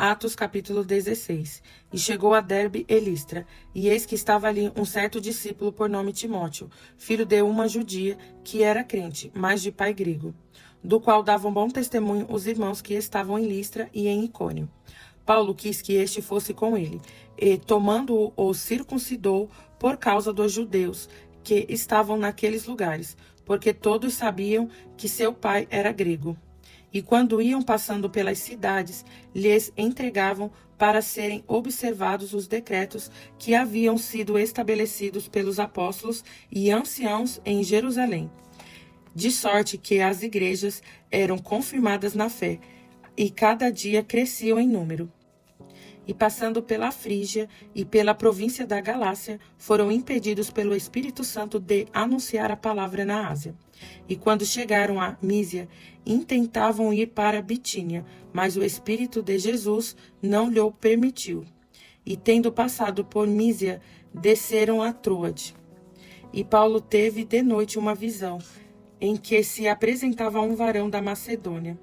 Atos capítulo 16. E chegou a Derbe e Listra, e eis que estava ali um certo discípulo por nome Timóteo, filho de uma judia, que era crente, mas de pai grego, do qual davam bom testemunho os irmãos que estavam em Listra e em Icônio. Paulo quis que este fosse com ele, e, tomando-o, o circuncidou por causa dos judeus que estavam naqueles lugares, porque todos sabiam que seu pai era grego. E quando iam passando pelas cidades, lhes entregavam para serem observados os decretos que haviam sido estabelecidos pelos apóstolos e anciãos em Jerusalém. De sorte que as igrejas eram confirmadas na fé, e cada dia cresciam em número. E passando pela Frígia e pela província da Galácia, foram impedidos pelo Espírito Santo de anunciar a palavra na Ásia. E quando chegaram a Mísia, intentavam ir para Bitínia, mas o Espírito de Jesus não lhe permitiu. E tendo passado por Mísia, desceram a Troade. E Paulo teve de noite uma visão, em que se apresentava um varão da Macedônia.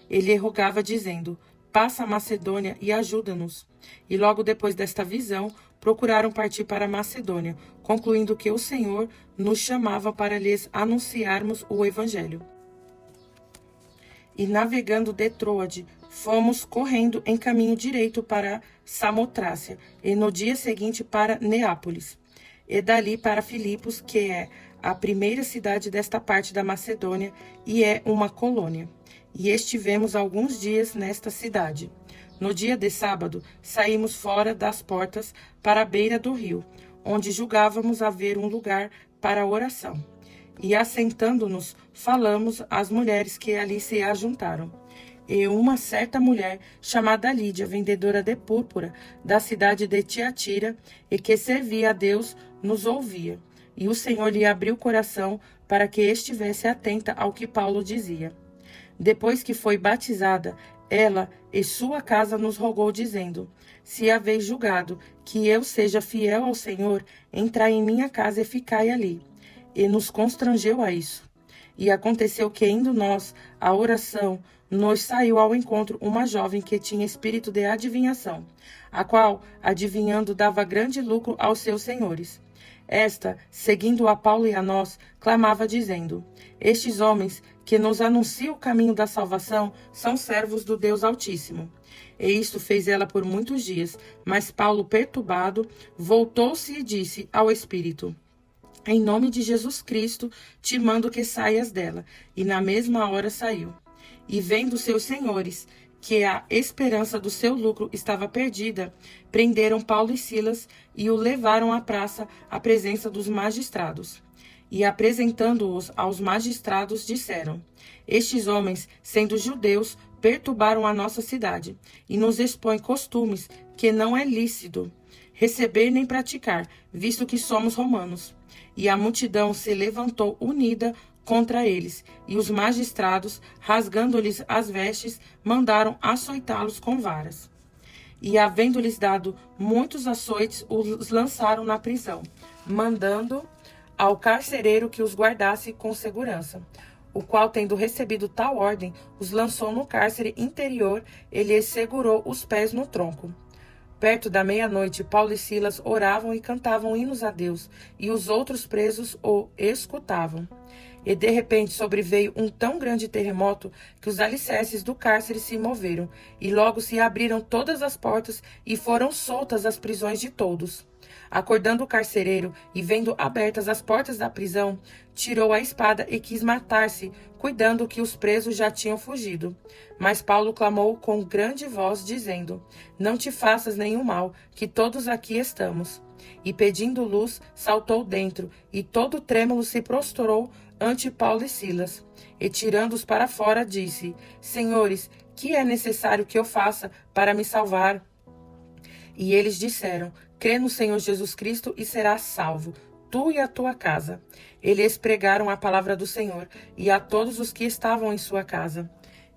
Ele rogava, dizendo: passa a Macedônia e ajuda-nos. E logo depois desta visão, procuraram partir para a Macedônia, concluindo que o Senhor nos chamava para lhes anunciarmos o Evangelho. E navegando de Troade, fomos correndo em caminho direito para Samotrácia, e no dia seguinte para Neápolis, e dali para Filipos, que é a primeira cidade desta parte da Macedônia, e é uma colônia. E estivemos alguns dias nesta cidade. No dia de sábado, saímos fora das portas para a beira do rio, onde julgávamos haver um lugar para a oração. E assentando-nos, falamos às mulheres que ali se ajuntaram. E uma certa mulher, chamada Lídia, vendedora de púrpura, da cidade de Tiatira, e que servia a Deus, nos ouvia. E o Senhor lhe abriu o coração para que estivesse atenta ao que Paulo dizia. Depois que foi batizada, ela e sua casa nos rogou, dizendo: se haveis julgado que eu seja fiel ao Senhor, entrai em minha casa e ficai ali. E nos constrangeu a isso. E aconteceu que, indo nós à oração, nos saiu ao encontro uma jovem que tinha espírito de adivinhação, a qual, adivinhando, dava grande lucro aos seus senhores. Esta, seguindo a Paulo e a nós, clamava, dizendo: estes homens que nos anunciam o caminho da salvação são servos do Deus Altíssimo. E isto fez ela por muitos dias, mas Paulo, perturbado, voltou-se e disse ao Espírito: em nome de Jesus Cristo, te mando que saias dela. E na mesma hora saiu. E vendo seus senhores que a esperança do seu lucro estava perdida, prenderam Paulo e Silas e o levaram à praça à presença dos magistrados. E apresentando-os aos magistrados, disseram: estes homens, sendo judeus, perturbaram a nossa cidade e nos expõem costumes que não é lícito receber nem praticar, visto que somos romanos. E a multidão se levantou unida contra eles, e os magistrados, rasgando-lhes as vestes, mandaram açoitá-los com varas. E, havendo-lhes dado muitos açoites, os lançaram na prisão, mandando ao carcereiro que os guardasse com segurança, o qual, tendo recebido tal ordem, os lançou no cárcere interior e lhes segurou os pés no tronco. Perto da meia-noite, Paulo e Silas oravam e cantavam hinos a Deus, e os outros presos o escutavam. E de repente sobreveio um tão grande terremoto que os alicerces do cárcere se moveram, e logo se abriram todas as portas e foram soltas as prisões de todos. Acordando o carcereiro e vendo abertas as portas da prisão, tirou a espada e quis matar-se, cuidando que os presos já tinham fugido. Mas Paulo clamou com grande voz, dizendo: não te faças nenhum mal, que todos aqui estamos. E pedindo luz, saltou dentro, e todo trêmulo se prostrou ante Paulo e Silas. E tirando-os para fora, disse: senhores, que é necessário que eu faça para me salvar? E eles disseram: crê no Senhor Jesus Cristo e serás salvo, tu e a tua casa. Eles pregaram a palavra do Senhor e a todos os que estavam em sua casa.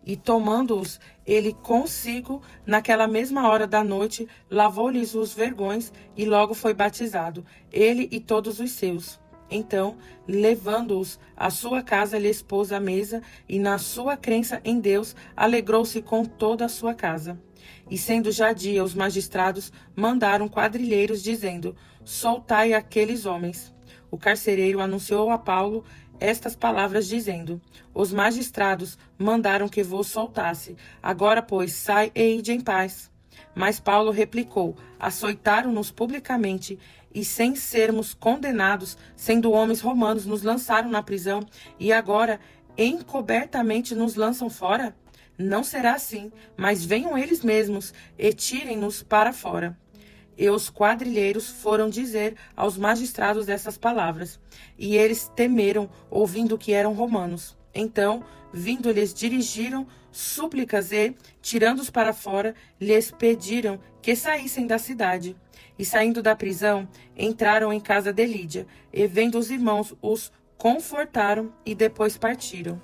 E tomando-os ele consigo, naquela mesma hora da noite, lavou-lhes os vergões e logo foi batizado, ele e todos os seus. Então, levando-os à sua casa, lhes pôs à mesa, e na sua crença em Deus, alegrou-se com toda a sua casa. E sendo já dia, os magistrados mandaram quadrilheiros, dizendo: soltai aqueles homens. O carcereiro anunciou a Paulo estas palavras, dizendo: os magistrados mandaram que vos soltasse. Agora, pois, sai e ide em paz. Mas Paulo replicou: açoitaram-nos publicamente, e sem sermos condenados, sendo homens romanos, nos lançaram na prisão, e agora encobertamente nos lançam fora? Não será assim, mas venham eles mesmos e tirem-nos para fora. E os quadrilheiros foram dizer aos magistrados essas palavras, e eles temeram, ouvindo que eram romanos. Então, vindo, lhes dirigiram súplicas e, tirando-os para fora, lhes pediram que saíssem da cidade. E saindo da prisão, entraram em casa de Lídia, e vendo os irmãos, os confortaram e depois partiram.